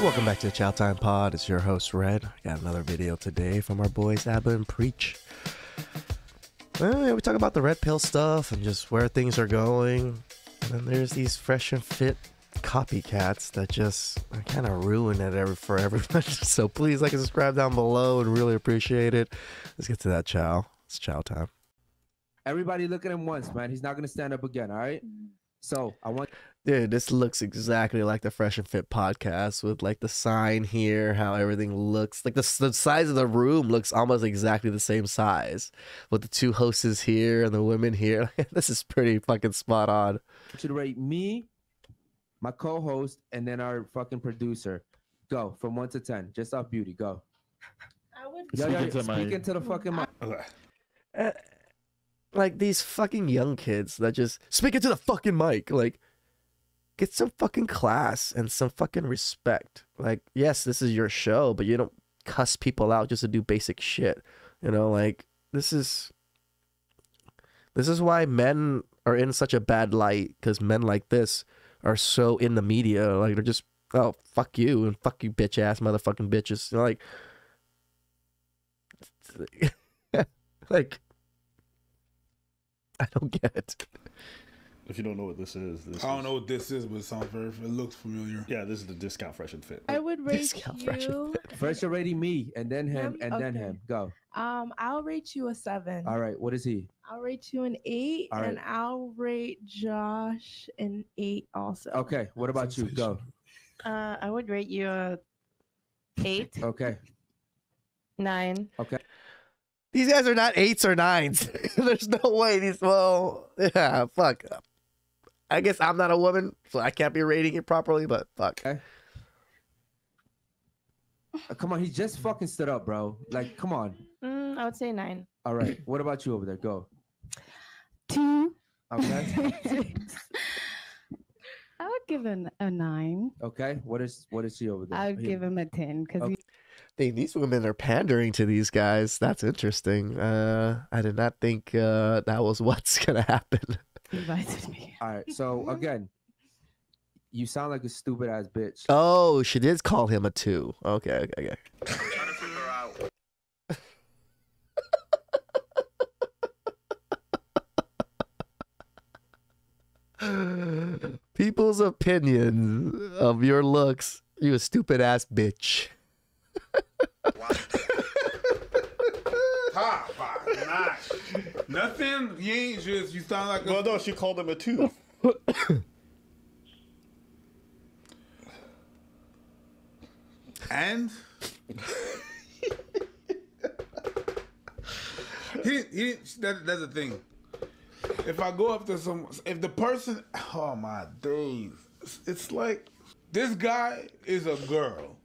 Welcome back to the Chow Time Pod. It's your host, Red. I got another video today from our boys, AbaNPreach. Well, we talk about the red pill stuff and just where things are going. And then there's these fresh and fit copycats that just kind of ruin it for everyone. So please like and subscribe down below and really appreciate it. Let's get to that chow. It's chow time. Everybody look at him once, man. He's not going to stand up again, all right? So I want... Dude, this looks exactly like the Fresh and Fit podcast with like the sign here, how everything looks. Like the size of the room looks almost exactly the same size with the two hosts here and the women here. This is pretty fucking spot on. You should rate me, my co-host, and then our fucking producer. Go from 1 to 10. Just off beauty. Go. I would Speak into the fucking mic. Okay. Like these fucking young kids that just speak into the fucking mic. Like, get some fucking class and some fucking respect. Like, yes, this is your show, but you don't cuss people out just to do basic shit. You know, like this is why men are in such a bad light, because men like this are so in the media. Like they're just, oh, fuck you and fuck you bitch ass motherfucking bitches. You know, like I don't get it. If you don't know what this is, I don't know what this is, but it sounds very. It looks familiar. Yeah, this is the discount Fresh and Fit. I would rate Discount Fresh and you. Fit. First you're rating me, and then him, and then Okay. him. Go. I'll rate you a 7. All right. What is he? I'll rate you an 8, All right. and I'll rate Josh an 8 also. Okay. What about you? Go. I would rate you a 8, Okay. 9. Okay. These guys are not 8s or 9s. There's no way these. Well, yeah, fuck. I guess I'm not a woman, so I can't be rating it properly. But fuck. Okay. Come on. He just fucking stood up, bro. Like, come on. I would say 9. All right. What about you over there? Go. 2. Okay. I would give him a 9. Okay. What is she over there? I would give him a 10 because Okay. Dang, these women are pandering to these guys. That's interesting. I did not think that was what's gonna happen. he invited me. All right. So again, you sound like a stupid ass bitch. Oh, she did call him a 2. Okay. People's opinions of your looks. You a stupid ass bitch. Top 5, nice. Nothing. You ain't just. You sound like a. Well, no, she called him a 2. And that's the thing. If I go up to if the person, oh my days, it's like this guy is a girl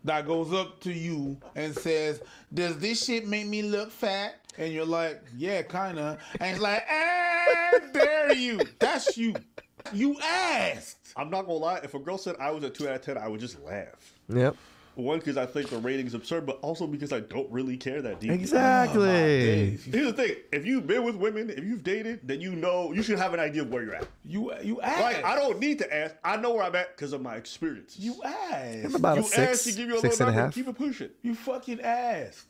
that goes up to you and says, "Does this shit make me look fat?" And you're like, "Yeah, kinda." And it's like, dare you? That's you. You asked. I'm not gonna lie. If a girl said I was a 2 out of 10, I would just laugh. Yep. One, because I think the rating's absurd, but also because I don't really care that deeply. Exactly. Here's the thing: if you've been with women, if you've dated, then you know you should have an idea of where you're at. You asked. Like, I don't need to ask. I know where I'm at because of my experience. You asked. I'm about You a 6, asked to give you a 6 little and a number, half. keep it pushing. You fucking asked.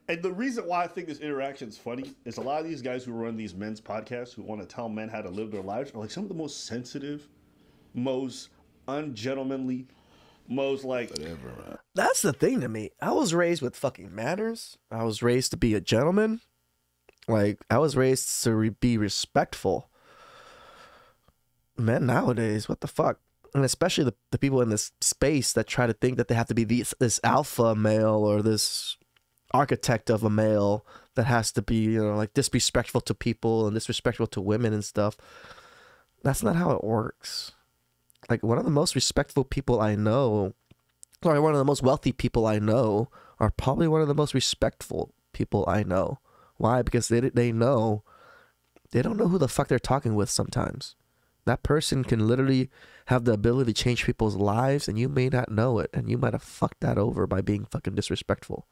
And the reason why I think this interaction is funny is a lot of these guys who run these men's podcasts who want to tell men how to live their lives are like some of the most sensitive, most ungentlemanly, most like Whatever, man. That's the thing to me. I was raised with fucking manners. I was raised to be a gentleman. Like, I was raised to be respectful. Men nowadays, what the fuck? And especially the people in this space that try to think that they have to be this alpha male or this architect of a male that has to be, you know, like disrespectful to people and disrespectful to women and stuff. That's not how it works. Like, one of the most respectful people I know, or one of the most wealthy people I know, are probably one of the most respectful people I know. Why? Because they don't know who the fuck they're talking with sometimes. That person can literally have the ability to change people's lives, and you may not know it, and you might have fucked that over by being fucking disrespectful.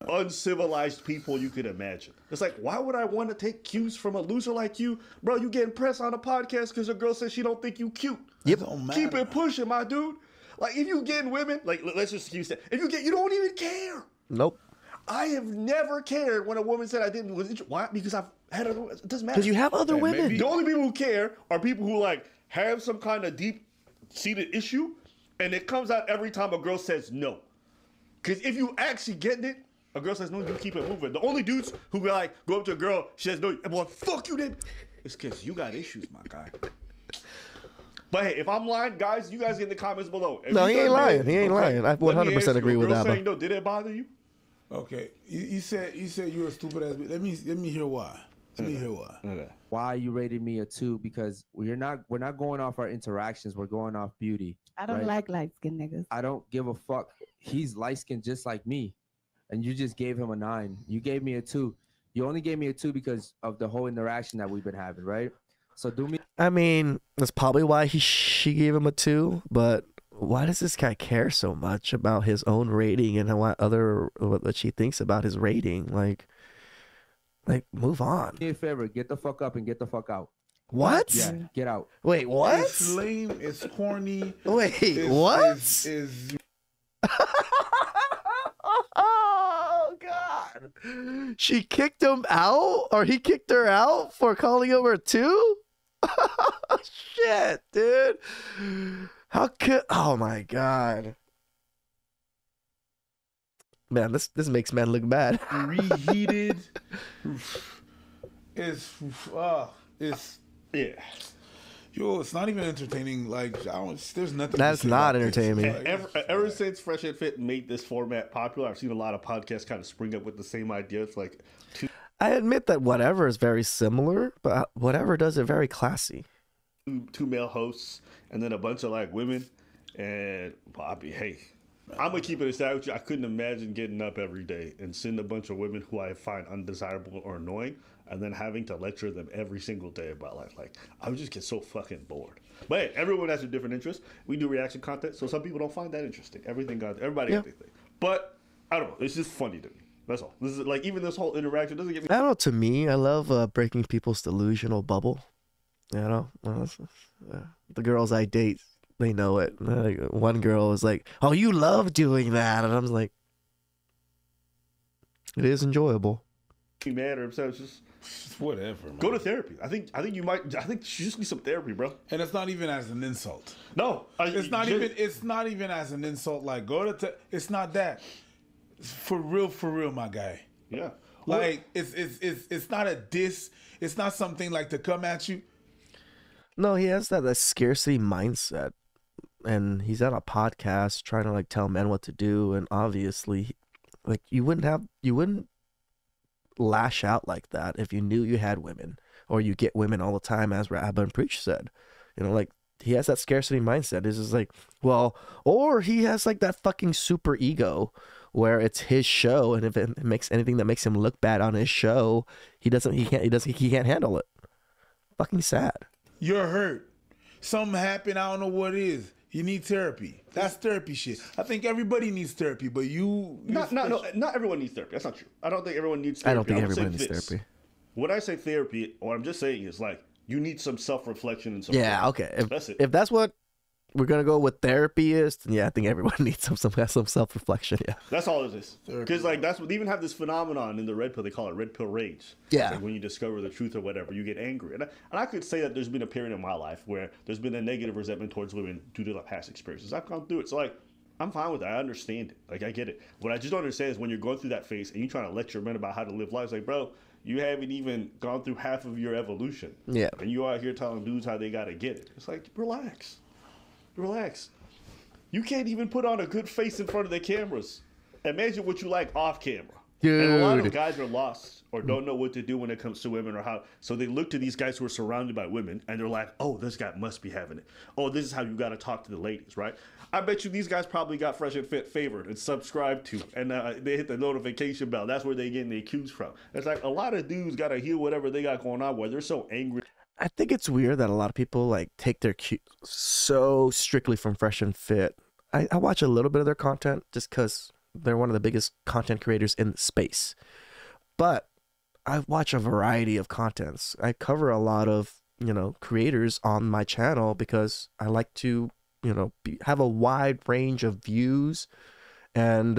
uncivilized people you could imagine. It's like, why would I want to take cues from a loser like you? Bro, you getting pressed on a podcast because a girl says she don't think you cute. Yep. Don't Keep matter. it pushing, my dude. Like if you getting women, like let's just use that. If you don't even care. Nope. I have never cared when a woman said I didn't. Why? Because I've had other. It doesn't matter. Because you have other Yeah, women. maybe- The only people who care are people who like have some kind of deep-seated issue, and it comes out every time a girl says no. Because if you actually getting it, a girl says no, you keep it moving. The only dudes who be like go up to a girl, she says no, I'm like fuck you then. It's because you got issues, my guy. But hey, if I'm lying, guys, you guys get in the comments below. If No, you he ain't thought no, lying. He ain't lying. I let me 100% ask you, agree a with girl Abba. saying no, did it bother you? Okay, you said you're a stupid ass bitch. Let me hear why. Let me hear why. Okay. Why you rated me a 2? Because we're not going off our interactions. We're going off beauty. I don't Right. like light skinned niggas. I don't give a fuck. He's light skinned just like me, and you just gave him a 9. You gave me a 2. You only gave me a 2 because of the whole interaction that we've been having, right? So do me I mean, that's probably why she gave him a 2, but why does this guy care so much about his own rating and what she thinks about his rating? Like move on. a favor. Get the fuck up and get the fuck out. What? Yeah, get out. Wait, what? It's lame. It's corny. Wait, It's, what? Is Oh God! She kicked him out, or he kicked her out for calling him a 2? Shit, dude. How could? Oh my God. Man, this makes men look bad. reheated. It's Yeah. yo. It's not even entertaining. Like there's nothing. That's to say not about this. entertaining. Like, Ever since Fresh and Fit made this format popular, I've seen a lot of podcasts kind of spring up with the same idea. It's like I admit that whatever is very similar, but whatever does it very classy. two male hosts and then a bunch of like women. And Bobby, hey, I'm gonna keep it aside with you. I couldn't imagine getting up every day and seeing a bunch of women who I find undesirable or annoying, and then having to lecture them every single day about life. Like I would just get so fucking bored. But hey, everyone has a different interest. We do reaction content, so some people don't find that interesting. Everybody got their thing. But I don't know. It's just funny to me. That's all. This is like even this whole interaction doesn't get me. I don't know. To me, I love breaking people's delusional bubble. You know, the girls I date, they know it. Like, one girl was like, "Oh, you love doing that," and I was like, "It is enjoyable." Mad or upset. It's just whatever. Man. go to therapy. I think you might. I think you just need some therapy, bro. And it's not even as an insult. No, It's not even. It's not even as an insult. Like go to. It's not that. It's for real, my guy. Yeah. Like it's not a diss. It's not something like to come at you. No, he has that scarcity mindset, and he's at a podcast trying to like tell men what to do, and obviously, like you wouldn't lash out like that if you knew you had women or you get women all the time, as AbaNPreach said. You know, like he has that scarcity mindset. It's just like, well, or he has like that fucking super ego where it's his show, and if it makes anything that makes him look bad on his show, he can't handle it. Fucking sad. You're hurt. Something happened. I don't know what it is. You need therapy. That's therapy shit. I think everybody needs therapy, but Not everyone needs therapy. That's not true. I don't think everyone needs therapy. I don't think would say everyone needs this. therapy. When I say therapy, what I'm just saying is like you need some self-reflection and some. Yeah, okay. That's it. If that's what we're gonna go with therapy is, then yeah, I think everyone needs some self-reflection. Yeah. That's all it is. Because like that's what they even have this phenomenon in the red pill. They call it red pill rage. Yeah. It's like when you discover the truth or whatever, you get angry. And I could say that there's been a period in my life where there's been a negative resentment towards women due to like past experiences. I've gone through it. So like I'm fine with that. I understand it. Like I get it. What I just don't understand is when you're going through that phase and you're trying to lecture men about how to live life. It's like, bro, you haven't even gone through half of your evolution. Yeah. And you out here telling dudes how they gotta get it. It's like, relax. You can't even put on a good face in front of the cameras. Imagine what you like off camera. Dude. And a lot of guys are lost or don't know what to do when it comes to women or how. So they look to these guys who are surrounded by women and they're like, oh, this guy must be having it. Oh, this is how you got to talk to the ladies, right? I bet you these guys probably got Fresh and Fit favored and subscribed to, and they hit the notification bell. That's where they getting the cues from. It's like a lot of dudes got to heal whatever they got going on where they're so angry. I think it's weird that a lot of people like take their cues so strictly from Fresh and Fit. I watch a little bit of their content just because they're one of the biggest content creators in the space. But I watch a variety of contents. I cover a lot of, creators on my channel because I like to, have a wide range of views and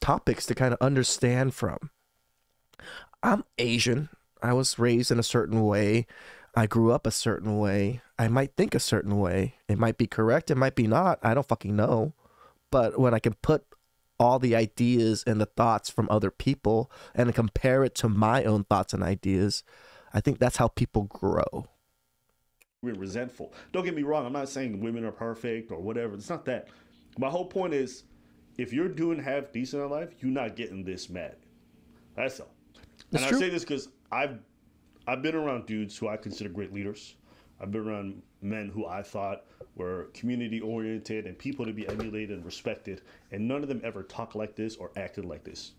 topics to kind of understand from. I'm Asian. I was raised in a certain way. I grew up a certain way. I might think a certain way. It might be correct. It might be not. I don't fucking know. But when I can put all the ideas and the thoughts from other people and compare it to my own thoughts and ideas, I think that's how people grow. We're resentful. Don't get me wrong. I'm not saying women are perfect or whatever. It's not that. My whole point is, if you're doing half decent in life, you're not getting this mad. That's all. That's and true. I say this because I've been around dudes who I consider great leaders. I've been around men who I thought were community oriented and people to be emulated and respected, and none of them ever talked like this or acted like this.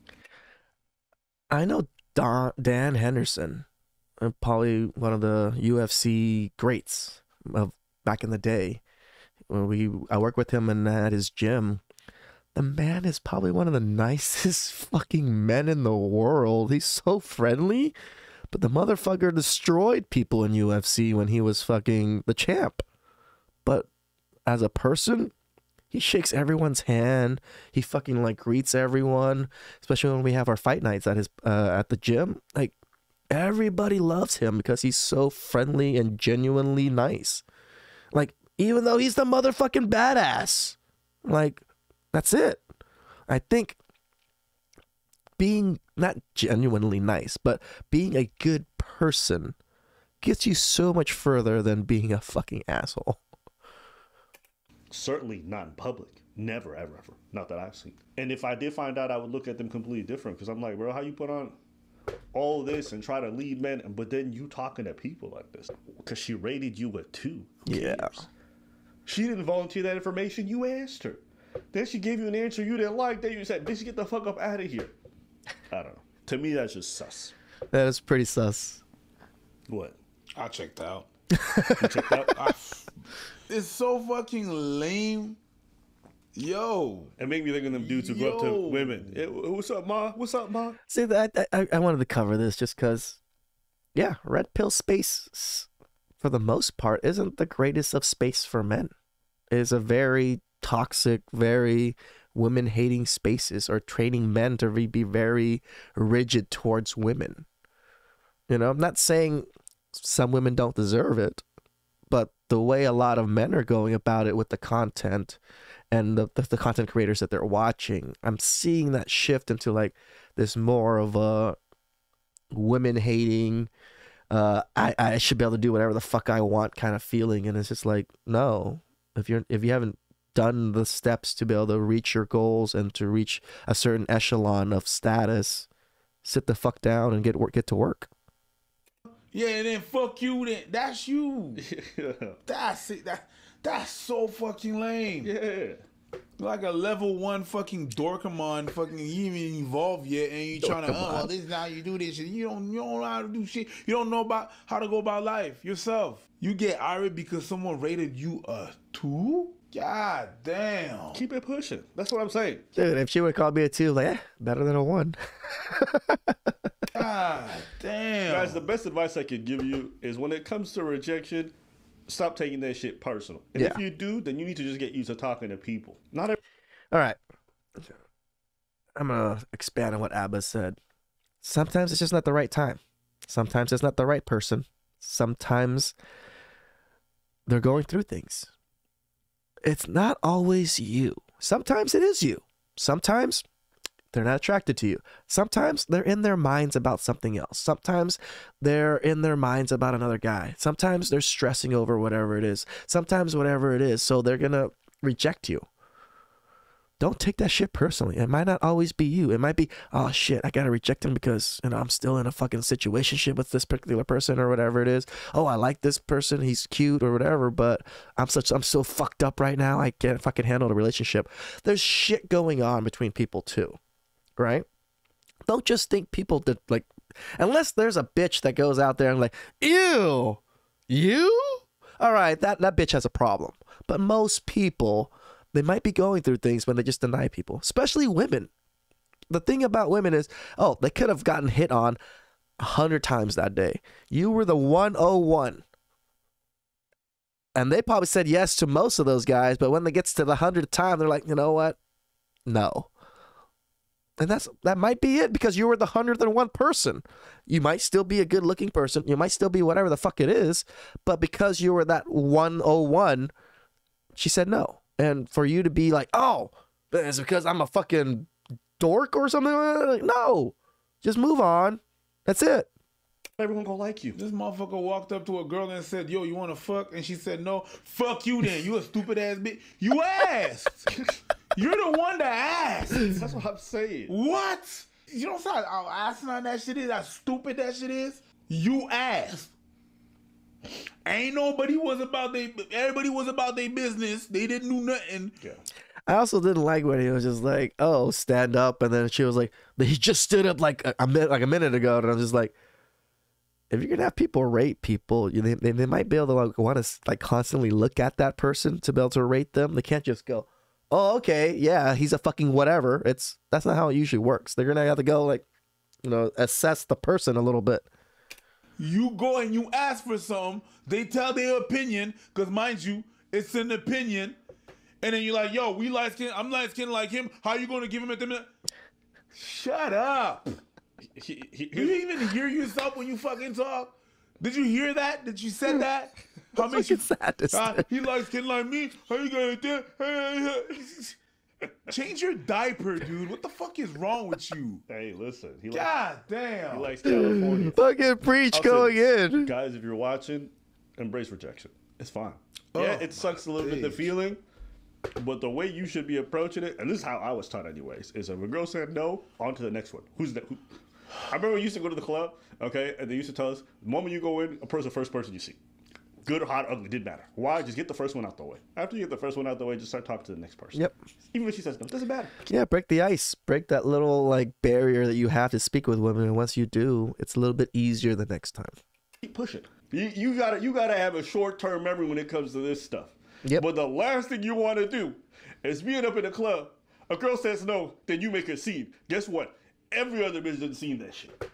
I know Dan Henderson, probably one of the UFC greats of back in the day. I worked with him at his gym. The man is probably one of the nicest fucking men in the world. He's so friendly, but the motherfucker destroyed people in UFC when he was fucking the champ. But as a person, he shakes everyone's hand. He fucking like greets everyone, especially when we have our fight nights at his at the gym. Like, everybody loves him because he's so friendly and genuinely nice. Like, even though he's the motherfucking badass. Like, that's it. I think being not genuinely nice, but being a good person gets you so much further than being a fucking asshole. Certainly not in public. Never, ever, ever. Not that I've seen. And if I did find out, I would look at them completely different, because I'm like, bro, how you put on all this and try to lead men, but then you talking to people like this? Because she rated you a 2. Yeah. She didn't volunteer that information. You asked her. Then she gave you an answer you didn't like. Then you said, bitch, get the fuck up out of here. I don't know. To me, that's just sus. That is pretty sus. What? I checked out. You checked out? It's so fucking lame. Yo. It made me think of them dudes who go up to women. Hey, what's up, ma? What's up, ma? See, I wanted to cover this just because, yeah, red pill space, for the most part, isn't the greatest of space for men. It is a very toxic, very women-hating spaces, or training men to be very rigid towards women. I'm not saying some women don't deserve it, but the way a lot of men are going about it with the content and the content creators that they're watching, I'm seeing that shift into like this more of a women-hating, I should be able to do whatever the fuck I want kind of feeling. And it's just like, no, if you haven't done the steps to be able to reach your goals and to reach a certain echelon of status, sit the fuck down and get to work. Yeah, and then fuck you. Then that's you. Yeah. That's it. That's so fucking lame. Yeah. Like a level 1 fucking Dorkamon, fucking you ain't even evolved yet, and you trying to well, this is how you do this shit. You don't know how to do shit. You don't know about how to go about life yourself. You get irate because someone rated you a 2? God damn. Keep it pushing. That's what I'm saying. Dude, if she would call me a 2, like, better than a 1. God damn. Guys, the best advice I could give you is when it comes to rejection, stop taking that shit personal. And if you do, then you need to just get used to talking to people. All right. I'm going to expand on what Abba said. Sometimes it's just not the right time. Sometimes it's not the right person. Sometimes they're going through things. It's not always you. Sometimes it is you. Sometimes they're not attracted to you. Sometimes they're in their minds about something else. Sometimes they're in their minds about another guy. Sometimes they're stressing over whatever it is. Sometimes whatever it is. So they're going to reject you. Don't take that shit personally. It might not always be you. It might be, oh shit, I gotta reject him because I'm still in a fucking situationship with this particular person or whatever it is. Oh, I like this person, he's cute or whatever, but I'm so fucked up right now. I can't fucking handle the relationship. There's shit going on between people too, right? Don't just think people that like, unless there's a bitch that goes out there and like, ew, you? All right, that bitch has a problem. But most people, they might be going through things when they just deny people, especially women. The thing about women is, oh, they could have gotten hit on 100 times that day. You were the 101. And they probably said yes to most of those guys, but when it gets to the 100th time, they're like, you know what? No. And that might be it, because you were the 101 person. You might still be a good looking person. You might still be whatever the fuck it is. But because you were that 101, she said no. And for you to be like, oh, it's because I'm a fucking dork or something. Like, no, just move on. That's it. Everyone gonna like you. This motherfucker walked up to a girl and said, yo, you want to fuck? And she said, no. Fuck you then. You a stupid ass bitch. You asked. You're the one that asked. That's what I'm saying. What? You know how asinine that shit is? How stupid that shit is? You asked. Ain't nobody was about everybody was about their business. They didn't do nothing. Yeah. I also didn't like when he was just like, oh, stand up. And then she was like, he just stood up like a minute ago. And I'm just like, if you're going to have people rate people, they might be able to like want to like constantly look at that person to be able to rate them. They can't just go, oh, okay, yeah, he's a fucking whatever. That's not how it usually works. They're going to have to go like, assess the person a little bit. You go and you ask for something. They tell their opinion, because mind you, it's an opinion. And then you're like, yo, we light skin. I'm light skin like him. How you going to give him a minute? Shut up. Do you even hear yourself when you fucking talk? Did you hear that? Did you say that? How makes you he likes skin like me. How you gonna do? Change your diaper, dude. What the fuck is wrong with you? Hey, listen. God damn. He likes California. Fucking preach going in. Guys, if you're watching, embrace rejection. It's fine. Yeah, it sucks a little bit, the feeling. But the way you should be approaching it, and this is how I was taught anyways, is if a girl said no, on to the next one. Who's that? I remember we used to go to the club, okay, and they used to tell us, the moment you go in, approach the first person you see. Good or hot, ugly, didn't matter. Why? Just get the first one out the way. After you get the first one out the way, just start talking to the next person. Yep. Even if she says no, it doesn't matter. Yeah, break the ice. Break that little like barrier that you have to speak with women, and once you do, it's a little bit easier the next time. Keep pushing. You gotta have a short-term memory when it comes to this stuff. Yep. But the last thing you want to do is being up in the club. A girl says no, then you make a scene. Guess what? Every other bitch done seen that shit.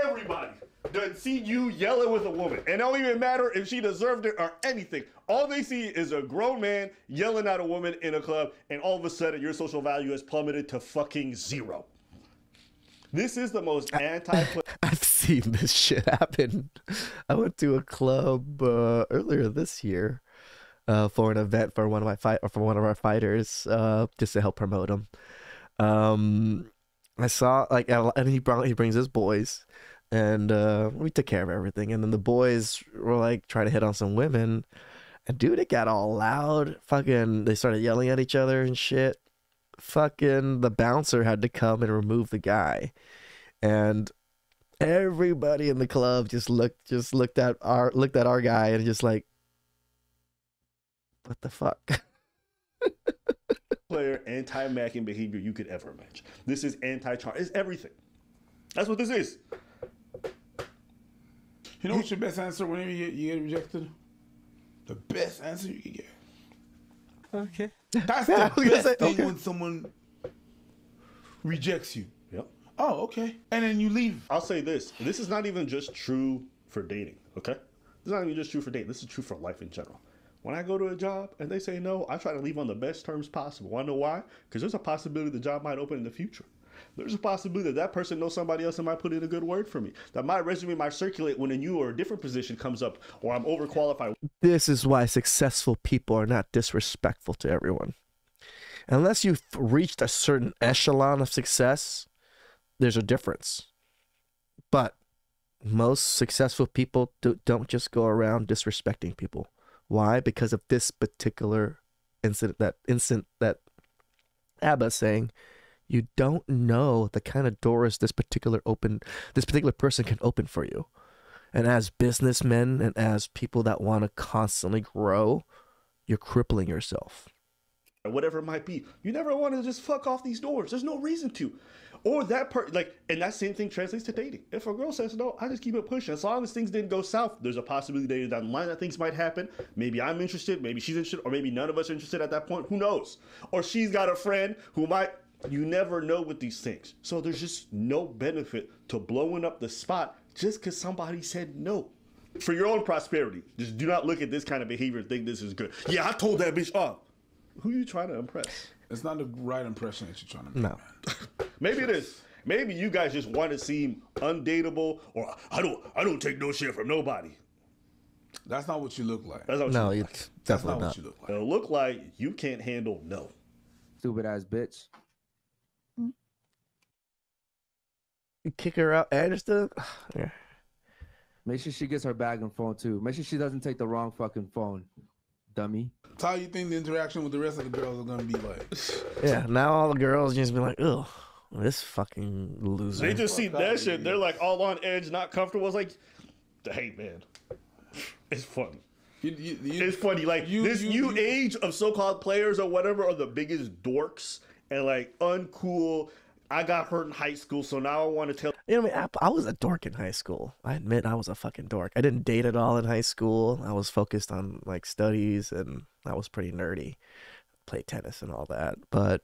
Everybody done seen you yelling with a woman. And it don't even matter if she deserved it or anything. All they see is a grown man yelling at a woman in a club, and all of a sudden your social value has plummeted to fucking 0. This is the most I've seen this shit happen. I went to a club earlier this year for an event for one of our fighters, just to help promote him. I saw and he brings his boys, and we took care of everything. And then the boys were like trying to hit on some women, and dude, it got all loud. Fucking, they started yelling at each other and shit. Fucking, the bouncer had to come and remove the guy, and everybody in the club just looked at our guy and just like, what the fuck? player anti-macking behavior you could ever imagine. This is anti-charm. It's everything. That's what this is. You know what's your best answer whenever you get rejected? The best answer you can get. Okay. That's the best thing when someone rejects you. Yep. Oh, okay. And then you leave. I'll say this. This is not even just true for dating, okay? This is not even just true for dating. This is true for life in general. When I go to a job and they say no, I try to leave on the best terms possible. Want to know why? Because there's a possibility the job might open in the future. There's a possibility that that person knows somebody else and might put in a good word for me. That my resume might circulate when a new or a different position comes up, or I'm overqualified. This is why successful people are not disrespectful to everyone. Unless you've reached a certain echelon of success, there's a difference. But most successful people don't just go around disrespecting people. Why? Because of this particular incident that Abba's saying. You don't know the kind of doors this particular person can open for you. And as businessmen and as people that want to constantly grow, you're crippling yourself. Whatever it might be. You never want to just fuck off these doors. There's no reason to. Or and that same thing translates to dating. If a girl says no, I just keep it pushing. As long as things didn't go south, there's a possibility down the line that things might happen. Maybe I'm interested, maybe she's interested, or maybe none of us are interested at that point. Who knows? Or she's got a friend who might. You never know with these things. So there's just no benefit to blowing up the spot just because somebody said no. For your own prosperity, just do not look at this kind of behavior and think this is good. Yeah, I told that bitch off. Who are you trying to impress? It's not the right impression that you're trying to make. No. Maybe it is. Maybe you guys just want to seem undateable, or I don't take no shit from nobody. That's not what you look like. That's not what No, you look it's That's definitely not not. what you look like. like. It'll look like you can't handle no. Stupid ass bitch. You kick her out, Anderson? Yeah. Make sure she gets her bag and phone too. Make sure she doesn't take the wrong fucking phone, dummy. So how you think the interaction with the rest of the girls are gonna be like? Yeah, now all the girls just be like, ugh, this fucking loser. They just see Fuck that outta shit. here. They're like all on edge, not comfortable. It's like, hey man, it's funny. It's funny. Like this new age of so-called players or whatever are the biggest dorks and like uncool. I got hurt in high school, so now I want to tell. You know what I mean? I was a dork in high school. I admit I was a fucking dork. I didn't date at all in high school. I was focused on like studies and I was pretty nerdy. Played tennis and all that. But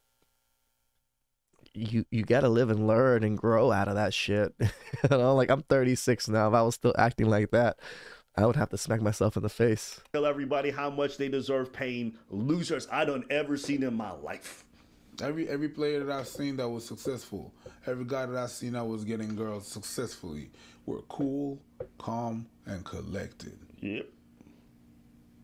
you got to live and learn and grow out of that shit. You know, like I'm 36 now. If I was still acting like that, I would have to smack myself in the face. Tell everybody how much they deserve paying. Losers I done ever seen in my life. Every player that I've seen that was successful, every guy that I've seen that was getting girls successfully, were cool, calm, and collected. Yep.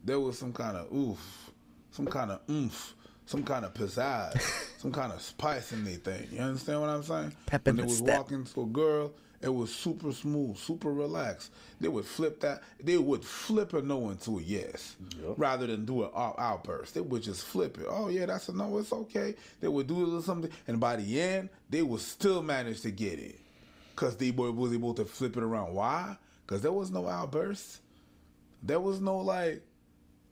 There was some kind of oof, some kind of oomph, some kind of pizzazz, some kind of spice in their thing. You understand what I'm saying? Pep in When they the was step. walking to a girl, it was super smooth, super relaxed. They would flip that. They would flip a no into a yes, rather than do an outburst. They would just flip it. Oh yeah, that's a no. It's okay. They would do a little something, and by the end, they would still manage to get it, cause they was able to flip it around. Why? Cause there was no outburst. There was no like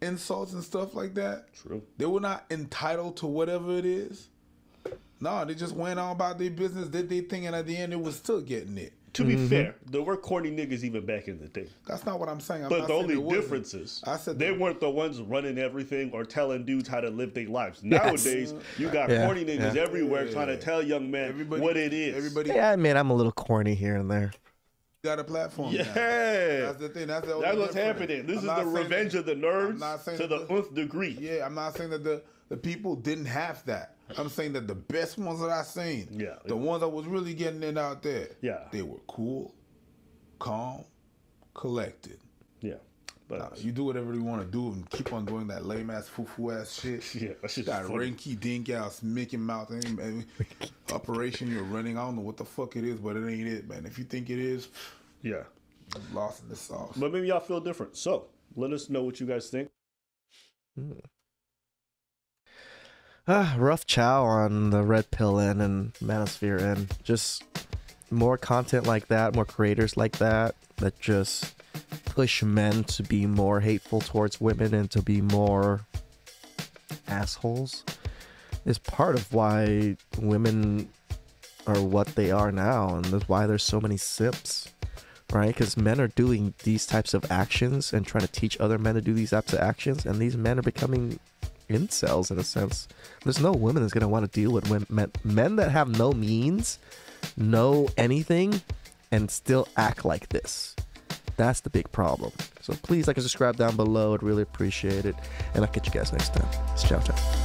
insults and stuff like that. True. They were not entitled to whatever it is. No, they just went on about their business, did their thing, and at the end, they was still getting it. To be fair, there were corny niggas even back in the day. That's not what I'm saying. I'm But not the saying only there wasn't. difference is I said they that- weren't the ones running everything or telling dudes how to live their lives. Nowadays, you got Yeah, corny niggas yeah. everywhere trying to tell young men what it is. Everybody Yeah, I admit I'm a little corny here and there. got a platform. Yeah. now. That's the thing. That's the only That's what's difference. happening. This I'm is not the saying revenge that- of the I'm nerds not saying to the that nth degree. Yeah, I'm not saying that the people didn't have that. I'm saying that the best ones that I seen, Yeah. the ones that was really getting it out there, Yeah. they were cool, calm, collected. Yeah. But You do whatever you want to do and keep on doing that lame ass foo ass shit. yeah, that's just That funny. rinky dink ass Mickey Mouse operation you're running. I don't know what the fuck it is, but it ain't it, man. If you think it is, Yeah. you're lost in the sauce. But maybe y'all feel different. So let us know what you guys think. Rough chow on the red pill end and manosphere end. Just more content like that, more creators like that just push men to be more hateful towards women and to be more assholes is part of why women are what they are now, and that's why there's so many simps, right? Because men are doing these types of actions and trying to teach other men to do these types of actions, and these men are becoming incels in a sense. There's no woman that's going to want to deal with men that have no means, no anything, and still act like this. That's the big problem. So please like and subscribe down below. I'd really appreciate it. And I'll catch you guys next time. It's ciao, ciao.